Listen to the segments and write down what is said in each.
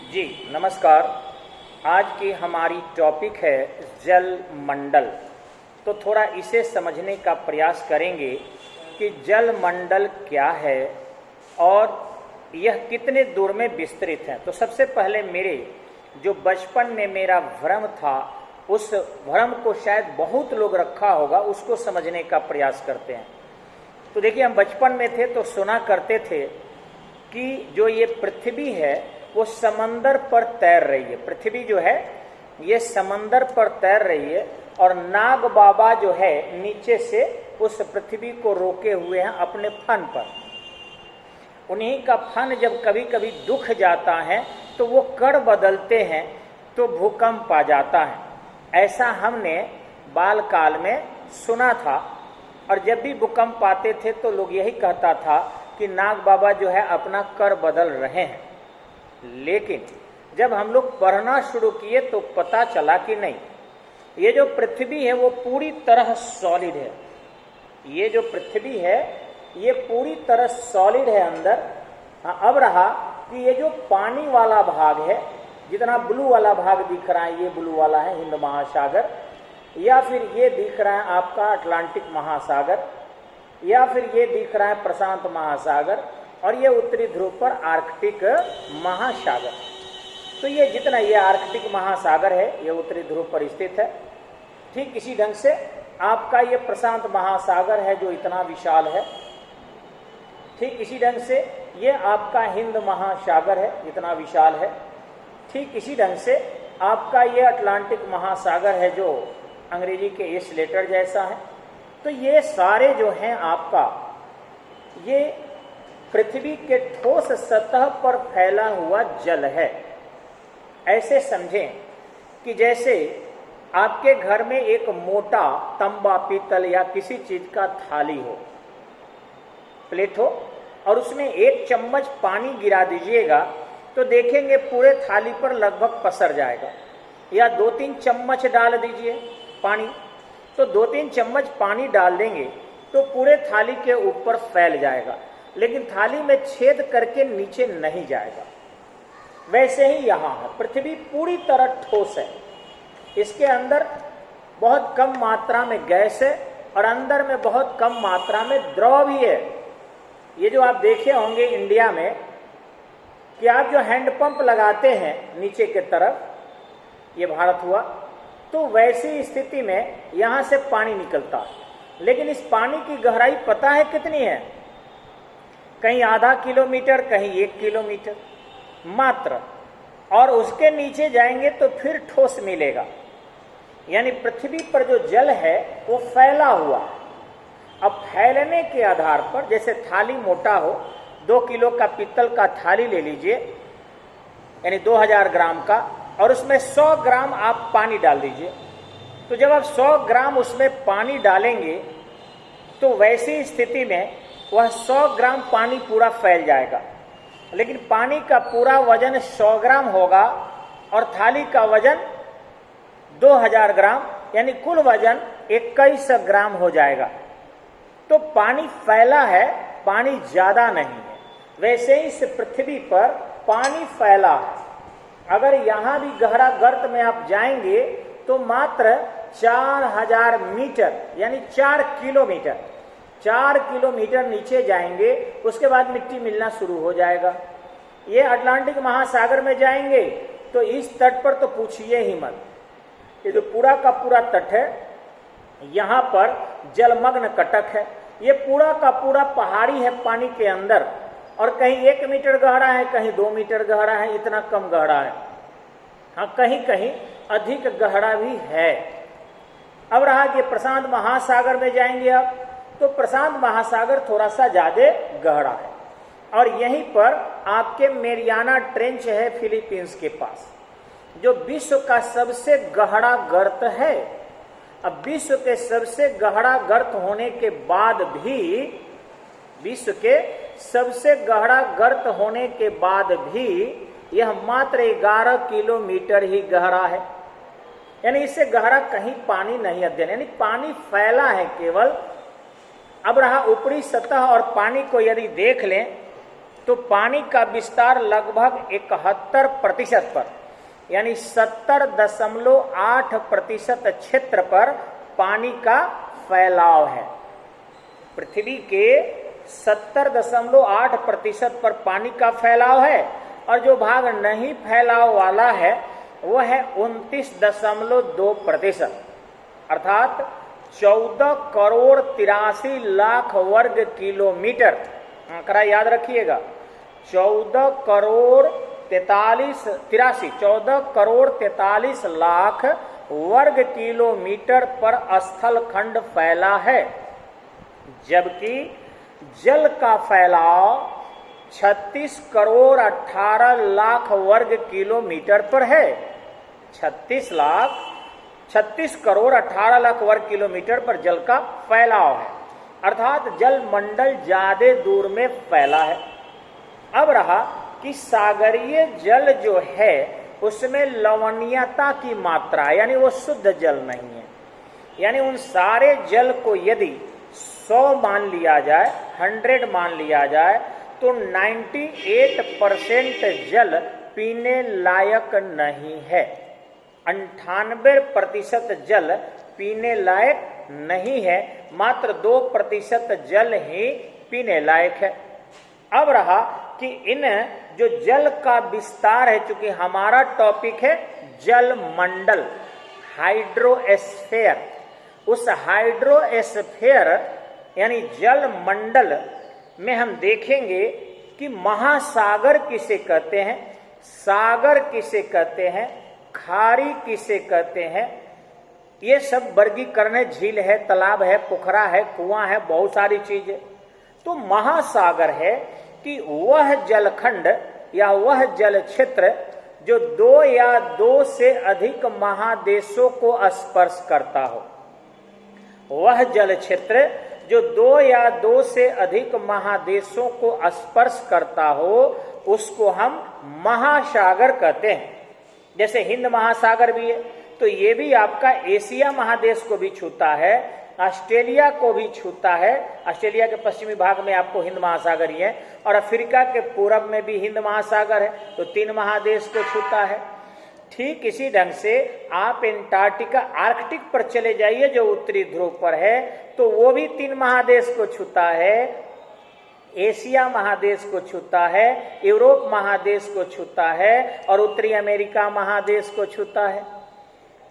जी नमस्कार। आज की हमारी टॉपिक है जल मंडल। तो थोड़ा इसे समझने का प्रयास करेंगे कि जल मंडल क्या है और यह कितने दूर में विस्तृत है। तो सबसे पहले मेरे जो बचपन में मेरा भ्रम था, उस भ्रम को शायद बहुत लोग रखा होगा, उसको समझने का प्रयास करते हैं। तो देखिए, हम बचपन में थे तो सुना करते थे कि जो ये पृथ्वी है वो समंदर पर तैर रही है। पृथ्वी जो है ये समंदर पर तैर रही है और नाग बाबा जो है नीचे से उस पृथ्वी को रोके हुए हैं अपने फन पर। उन्हीं का फन जब कभी कभी दुख जाता है तो वो कण बदलते हैं तो भूकंप आ जाता है। ऐसा हमने बाल काल में सुना था और जब भी भूकंप आते थे तो लोग यही कहता था कि नाग बाबा जो है अपना कर बदल रहे हैं। लेकिन जब हम लोग पढ़ना शुरू किए तो पता चला कि नहीं, ये जो पृथ्वी है वो पूरी तरह सॉलिड है। ये जो पृथ्वी है ये पूरी तरह सॉलिड है अंदर। हाँ, अब रहा कि ये जो पानी वाला भाग है, जितना ब्लू वाला भाग दिख रहा है, ये ब्लू वाला है हिंद महासागर, या फिर ये दिख रहा है आपका अटलांटिक महासागर, या फिर ये दिख रहा है प्रशांत महासागर, और ये उत्तरी ध्रुव पर आर्कटिक महासागर। तो ये जितना ये आर्कटिक महासागर है ये उत्तरी ध्रुव पर स्थित है। ठीक इसी ढंग से आपका ये प्रशांत महासागर है जो इतना विशाल है। ठीक इसी ढंग से ये आपका हिंद महासागर है, इतना विशाल है। ठीक इसी ढंग से आपका ये अटलांटिक महासागर है जो अंग्रेजी के एस लेटर जैसा है। तो ये सारे जो हैं आपका ये पृथ्वी के ठोस सतह पर फैला हुआ जल है। ऐसे समझें कि जैसे आपके घर में एक मोटा तांबा पीतल या किसी चीज का थाली हो, प्लेट हो, और उसमें एक चम्मच पानी गिरा दीजिएगा तो देखेंगे पूरे थाली पर लगभग पसर जाएगा। या 2-3 चम्मच डाल दीजिए पानी, तो 2-3 चम्मच पानी डाल देंगे तो पूरे थाली के ऊपर फैल जाएगा, लेकिन थाली में छेद करके नीचे नहीं जाएगा। वैसे ही यहाँ है, पृथ्वी पूरी तरह ठोस है। इसके अंदर बहुत कम मात्रा में गैस है और अंदर में बहुत कम मात्रा में द्रव भी है। ये जो आप देखे होंगे इंडिया में कि आप जो हैंडपंप लगाते हैं नीचे के तरफ, ये भारत हुआ, तो वैसी स्थिति में यहाँ से पानी निकलता है। लेकिन इस पानी की गहराई पता है कितनी है? कहीं आधा किलोमीटर, कहीं 1 किलोमीटर मात्र। और उसके नीचे जाएंगे तो फिर ठोस मिलेगा। यानी पृथ्वी पर जो जल है वो फैला हुआ। अब फैलने के आधार पर, जैसे थाली मोटा हो, 2 किलो का पीतल का थाली ले लीजिए, यानी 2000 ग्राम का, और उसमें 100 ग्राम आप पानी डाल दीजिए। तो जब आप 100 ग्राम उसमें पानी डालेंगे तो वैसी स्थिति में वह 100 ग्राम पानी पूरा फैल जाएगा। लेकिन पानी का पूरा वजन 100 ग्राम होगा और थाली का वजन 2000 ग्राम, यानी कुल वजन 2100 ग्राम हो जाएगा। तो पानी फैला है, पानी ज्यादा नहीं है। वैसे ही इस पृथ्वी पर पानी फैला है। अगर यहां भी गहरा गर्त में आप जाएंगे तो मात्र 4000 मीटर यानी 4 किलोमीटर 4 किलोमीटर नीचे जाएंगे, उसके बाद मिट्टी मिलना शुरू हो जाएगा। ये अटलांटिक महासागर में जाएंगे तो इस तट पर तो पूछिए ही मत। ये जो पूरा का पूरा तट है, यहाँ पर जलमग्न कटक है। ये पूरा का पूरा पहाड़ी है पानी के अंदर, और कहीं 1 मीटर गहरा है, कहीं 2 मीटर गहरा है, इतना कम गहरा है। हाँ, कहीं कहीं अधिक गहरा भी है। अब रहा कि प्रशांत महासागर में जाएंगे आप, तो प्रशांत महासागर थोड़ा सा ज्यादा गहरा है। और यहीं पर आपके मेरियाना ट्रेंच है फिलीपींस के पास, जो विश्व का सबसे गहरा गर्त है। अब विश्व के सबसे गहरा गर्त होने के बाद भी, विश्व के सबसे गहरा गर्त होने के बाद भी यह मात्र 11 किलोमीटर ही गहरा है। यानी इससे गहरा कहीं पानी नहीं अध्ययन, यानी पानी फैला है केवल। अब रहा ऊपरी सतह और पानी को यदि देख लें तो पानी का विस्तार लगभग 71% पर, यानी 70.8% क्षेत्र पर पानी का फैलाव है। पृथ्वी के 70.8% पर पानी का फैलाव है, और जो भाग नहीं फैलाव वाला है वह है 29.2%, अर्थात 14,83,00,000 वर्ग किलोमीटर। आंकड़ा याद रखिएगा, 14,43,00,000 वर्ग किलोमीटर पर स्थल खंड फैला है, जबकि जल का फैलाव 36,18,00,000 वर्ग किलोमीटर पर है। 36,18,00,000 वर्ग किलोमीटर पर जल का फैलाव है, अर्थात जल मंडल ज्यादा दूर में फैला है। अब रहा कि सागरीय जल जो है उसमें लवणीयता की मात्रा, यानी वो शुद्ध जल नहीं है, यानी उन सारे जल को यदि 100 मान लिया जाए, 100 मान लिया जाए, तो 98% जल पीने लायक नहीं है। 98% जल पीने लायक नहीं है, मात्र 2% जल ही पीने लायक है। अब रहा कि इन जो जल का विस्तार है, चूंकि हमारा टॉपिक है जल मंडल, हाइड्रोस्फीयर, उस हाइड्रोस्फीयर यानी जल मंडल में हम देखेंगे कि महासागर किसे कहते हैं, सागर किसे कहते हैं, खाड़ी किसे कहते हैं, ये सब वर्गीकरण है। झील है, तालाब है, पोखरा है, कुआं है, बहुत सारी चीजें। तो महासागर है कि वह जलखंड या वह जल क्षेत्र जो 2 या 2 से अधिक महादेशों को स्पर्श करता हो। वह जल क्षेत्र जो 2 या 2 से अधिक महादेशों को स्पर्श करता हो, उसको हम महासागर कहते हैं। जैसे हिंद महासागर भी है, तो ये भी आपका एशिया महादेश को भी छूता है, ऑस्ट्रेलिया को भी छूता है। ऑस्ट्रेलिया के पश्चिमी भाग में आपको हिंद महासागर ही है, और अफ्रीका के पूरब में भी हिंद महासागर है, तो 3 महादेश को छूता है। ठीक इसी ढंग से आप एंटार्क्टिका, आर्कटिक पर चले जाइए जो उत्तरी ध्रुव पर है, तो वो भी 3 महादेश को छूता है। एशिया महादेश को छूता है, यूरोप महादेश को छूता है, और उत्तरी अमेरिका महादेश को छूता है।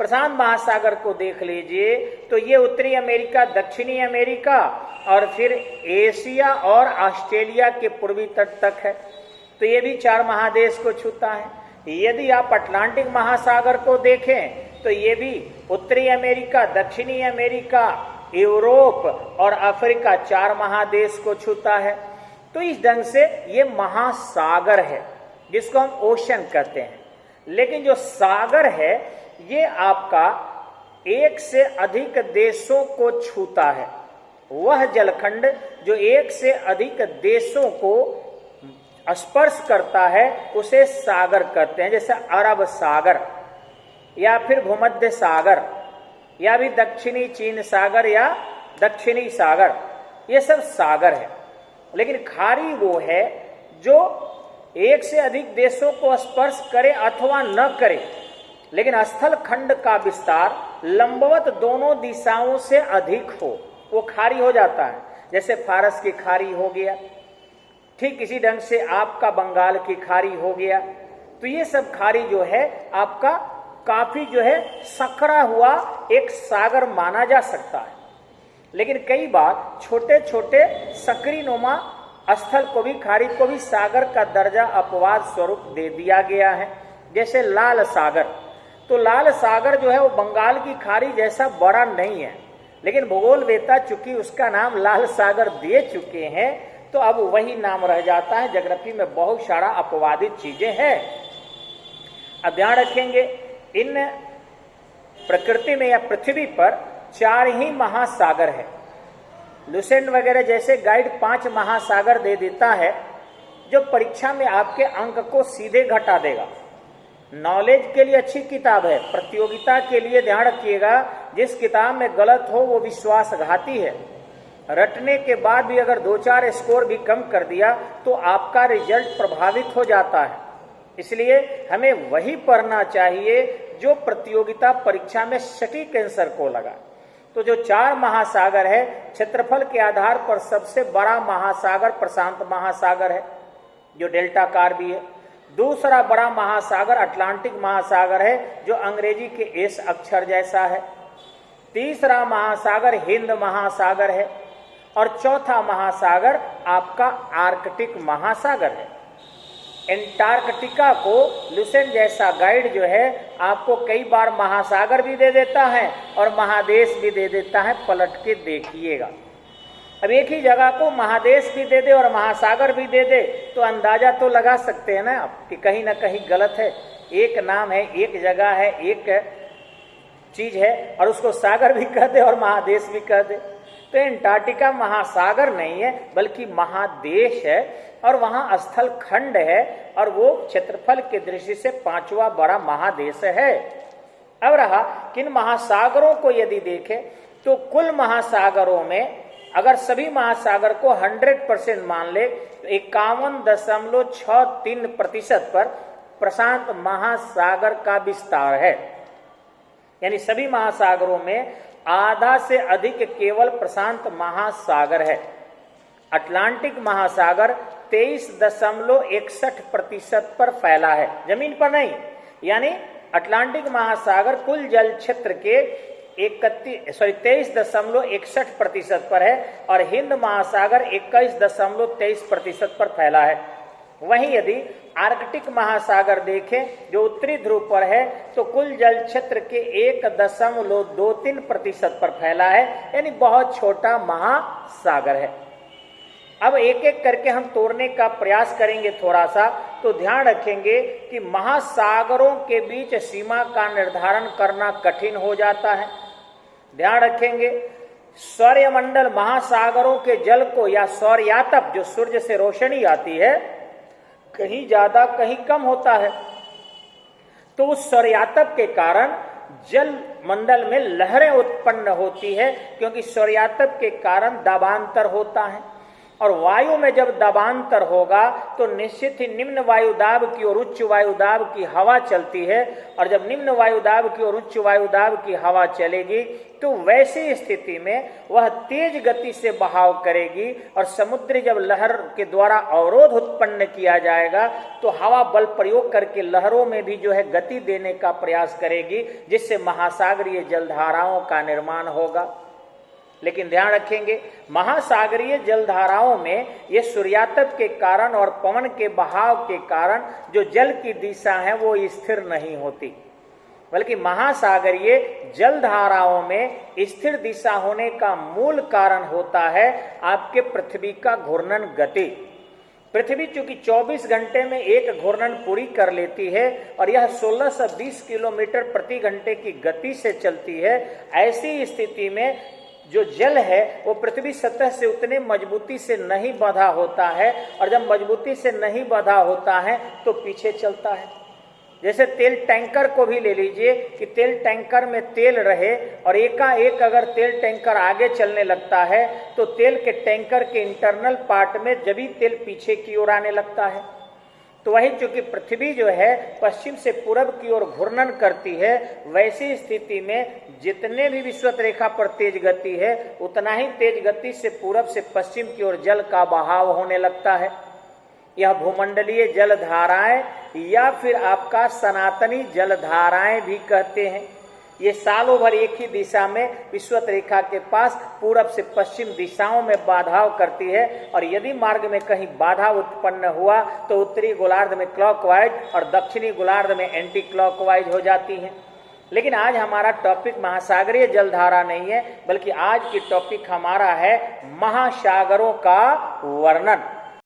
प्रशांत महासागर को देख लीजिए, तो ये उत्तरी अमेरिका, दक्षिणी अमेरिका, और फिर एशिया और ऑस्ट्रेलिया के पूर्वी तट तक है, तो ये भी 4 महादेश को छूता है। यदि आप अटलांटिक महासागर को देखें, तो ये भी उत्तरी अमेरिका, दक्षिणी अमेरिका, यूरोप और अफ्रीका 4 महादेश को छूता है। तो इस ढंग से ये महासागर है, जिसको हम ओशन कहते हैं। लेकिन जो सागर है ये आपका 1 से अधिक देशों को छूता है। वह जलखंड जो 1 से अधिक देशों को स्पर्श करता है उसे सागर कहते हैं। जैसे अरब सागर, या फिर भूमध्य सागर, या भी दक्षिणी चीन सागर या दक्षिणी सागर, ये सब सागर है। लेकिन खाड़ी वो है जो 1 से अधिक देशों को स्पर्श करे अथवा न करे, लेकिन स्थल खंड का विस्तार लंबवत दोनों दिशाओं से अधिक हो, वो खाड़ी हो जाता है। जैसे फारस की खाड़ी हो गया, ठीक इसी ढंग से आपका बंगाल की खाड़ी हो गया। तो ये सब खाड़ी जो है आपका काफी जो है सकरा हुआ एक सागर माना जा सकता है। लेकिन कई बार छोटे छोटे सकरी नुमा स्थल को भी, खाड़ी को भी सागर का दर्जा अपवाद स्वरूप दे दिया गया है। जैसे लाल सागर, तो लाल सागर जो है वो बंगाल की खाड़ी जैसा बड़ा नहीं है, लेकिन भूगोलवेत्ता चूंकि उसका नाम लाल सागर दे चुके हैं, तो अब वही नाम रह जाता है। ज्योग्राफी में बहुत सारा अपवादित चीजें हैं। अब ध्यान रखेंगे, इन प्रकृति में या पृथ्वी पर 4 ही महासागर है। लुसेंट वगैरह जैसे गाइड 5 महासागर दे देता है, जो परीक्षा में आपके अंक को सीधे घटा देगा। नॉलेज के लिए अच्छी किताब है, प्रतियोगिता के लिए ध्यान रखिएगा, जिस किताब में गलत हो वो विश्वासघाती है। रटने के बाद भी अगर 2-4 स्कोर भी कम कर दिया तो आपका रिजल्ट प्रभावित हो जाता है। इसलिए हमें वही पढ़ना चाहिए जो प्रतियोगिता परीक्षा में सटीक आंसर को लगा। तो जो 4 महासागर है, क्षेत्रफल के आधार पर सबसे बड़ा महासागर प्रशांत महासागर है जो डेल्टाकार भी है। दूसरा बड़ा महासागर अटलांटिक महासागर है जो अंग्रेजी के एस अक्षर जैसा है। तीसरा महासागर हिंद महासागर है और चौथा महासागर आपका आर्कटिक महासागर है। एंटार्कटिका को लुसेंट जैसा गाइड जो है आपको कई बार महासागर भी दे देता है और महादेश भी दे देता है, पलट के देखिएगा। अब एक ही जगह को महादेश भी दे दे और महासागर भी दे दे तो अंदाजा तो लगा सकते हैं ना आप कि कहीं ना कहीं गलत है। एक नाम है, एक जगह है, एक चीज है और उसको सागर भी कह दे और महादेश भी कह दे। तो एंटार्क्टिका महासागर नहीं है बल्कि महादेश है और वहां स्थल खंड है और वो क्षेत्रफल के दृष्टि से 5वां बड़ा महादेश है। अब रहा किन महासागरों को यदि देखें तो कुल महासागरों में अगर सभी महासागर को 100% मान ले तो 51.63% पर प्रशांत महासागर का विस्तार है। यानी सभी महासागरों में आधा से अधिक केवल प्रशांत महासागर है। अटलांटिक महासागर 23.61% पर फैला है, जमीन पर नहीं। यानी अटलांटिक महासागर कुल जल क्षेत्र के 23.61% पर है और हिंद महासागर 21.23% पर फैला है। वहीं यदि आर्कटिक महासागर देखें जो उत्तरी ध्रुव पर है तो कुल जल क्षेत्र के 1.23% पर फैला है, यानी बहुत छोटा महासागर है। अब एक एक करके हम तोड़ने का प्रयास करेंगे थोड़ा सा, तो ध्यान रखेंगे कि महासागरों के बीच सीमा का निर्धारण करना कठिन हो जाता है। ध्यान रखेंगे सौरमंडल महासागरों के जल को या सौरयातप जो सूर्य से रोशनी आती है कहीं ज्यादा कहीं कम होता है। तो उस सौरयातप के कारण जल मंडल में लहरें उत्पन्न होती है क्योंकि सौरयातप के कारण दबांतर होता है और वायु में जब दबांतर होगा तो निश्चित ही निम्न वायुदाब की और उच्च वायुदाब की हवा चलती है और जब निम्न वायुदाब की और उच्च वायुदाब की हवा चलेगी तो वैसी स्थिति में वह तेज गति से बहाव करेगी और समुद्र जब लहर के द्वारा अवरोध उत्पन्न किया जाएगा तो हवा बल प्रयोग करके लहरों में भी जो है गति देने का प्रयास करेगी, जिससे महासागरीय जलधाराओं का निर्माण होगा। लेकिन ध्यान रखेंगे महासागरीय जलधाराओं में ये सूर्यातप के कारण और पवन के बहाव के कारण जो जल की दिशा है वो स्थिर नहीं होती, बल्कि महासागरीय जलधाराओं में स्थिर दिशा होने का मूल कारण होता है आपके पृथ्वी का घूर्णन गति। पृथ्वी चूंकि 24 घंटे में एक घूर्णन पूरी कर लेती है और यह 16 से 20 किलोमीटर प्रति घंटे की गति से चलती है, ऐसी स्थिति में जो जल है वो पृथ्वी सतह से उतने मजबूती से नहीं बंधा होता है और जब मजबूती से नहीं बंधा होता है तो पीछे चलता है। जैसे तेल टैंकर को भी ले लीजिए कि तेल टैंकर में तेल रहे और एकाएक अगर तेल टैंकर आगे चलने लगता है तो तेल के टैंकर के इंटरनल पार्ट में जब भी तेल पीछे की ओर आने लगता है। तो वही चूंकि पृथ्वी जो है पश्चिम से पूरब की ओर घूर्णन करती है, वैसी स्थिति में जितने भी विषुवत रेखा पर तेज गति है उतना ही तेज गति से पूरब से पश्चिम की ओर जल का बहाव होने लगता है। यह भूमंडलीय जलधाराएं या फिर आपका सनातनी जलधाराएं भी कहते हैं। ये सालों भर एक ही दिशा में विषुवत रेखा के पास पूरब से पश्चिम दिशाओं में बाधाव करती है और यदि मार्ग में कहीं बाधा उत्पन्न हुआ तो उत्तरी गोलार्ध में क्लॉकवाइज और दक्षिणी गोलार्ध में एंटी क्लॉकवाइज हो जाती हैं। लेकिन आज हमारा टॉपिक महासागरीय जलधारा नहीं है, बल्कि आज की टॉपिक हमारा है महासागरों का वर्णन।